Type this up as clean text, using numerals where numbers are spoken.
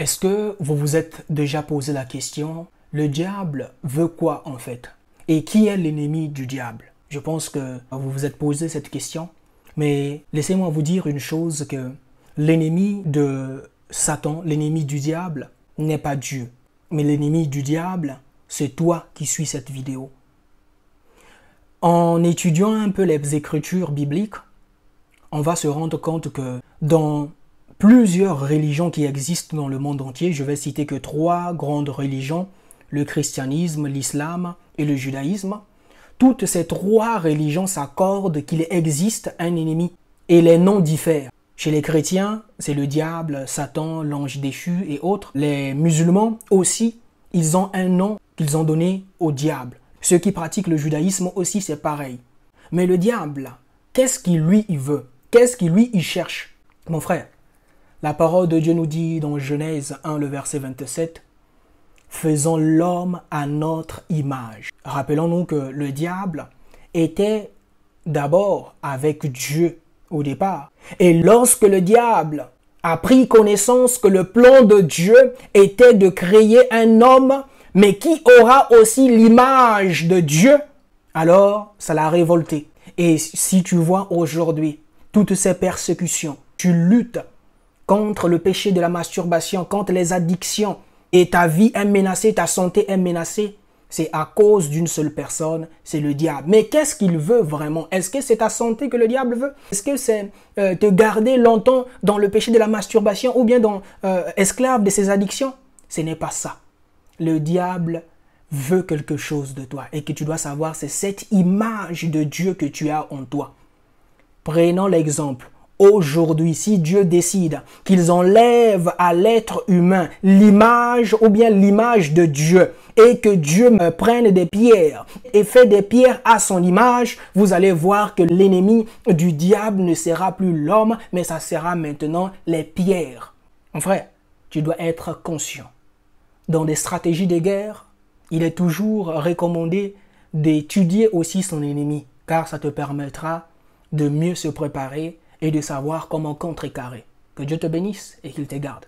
Est-ce que vous vous êtes déjà posé la question, le diable veut quoi en fait? Et qui est l'ennemi du diable? Je pense que vous vous êtes posé cette question, mais laissez-moi vous dire une chose, que l'ennemi de Satan, l'ennemi du diable, n'est pas Dieu. Mais l'ennemi du diable, c'est toi qui suis cette vidéo. En étudiant un peu les écritures bibliques, on va se rendre compte que dans plusieurs religions qui existent dans le monde entier, je vais citer que 3 grandes religions, le christianisme, l'islam et le judaïsme. Toutes ces 3 religions s'accordent qu'il existe un ennemi et les noms diffèrent. Chez les chrétiens, c'est le diable, Satan, l'ange déchu et autres. Les musulmans aussi, ils ont un nom qu'ils ont donné au diable. Ceux qui pratiquent le judaïsme aussi, c'est pareil. Mais le diable, qu'est-ce qu'il lui il veut? Qu'est-ce qu'il lui il cherche? Mon frère, la parole de Dieu nous dit dans Genèse 1, le verset 27, « Faisons l'homme à notre image ». Rappelons-nous que le diable était d'abord avec Dieu au départ. Et lorsque le diable a pris connaissance que le plan de Dieu était de créer un homme, mais qui aura aussi l'image de Dieu, alors ça l'a révolté. Et si tu vois aujourd'hui toutes ces persécutions, tu luttes contre le péché de la masturbation, contre les addictions, et ta vie est menacée, ta santé est menacée, c'est à cause d'une seule personne, c'est le diable. Mais qu'est-ce qu'il veut vraiment? Est-ce que c'est ta santé que le diable veut? Est-ce que c'est te garder longtemps dans le péché de la masturbation ou bien dans esclave de ses addictions? Ce n'est pas ça. Le diable veut quelque chose de toi et que tu dois savoir, c'est cette image de Dieu que tu as en toi. Prenons l'exemple. Aujourd'hui, si Dieu décide qu'ils enlèvent à l'être humain l'image ou bien l'image de Dieu et que Dieu me prenne des pierres et fait des pierres à son image, vous allez voir que l'ennemi du diable ne sera plus l'homme, mais ça sera maintenant les pierres. Mon frère, tu dois être conscient. Dans des stratégies de guerre, il est toujours recommandé d'étudier aussi son ennemi, car ça te permettra de mieux se préparer et de savoir comment contrecarrer. Que Dieu te bénisse et qu'il te garde.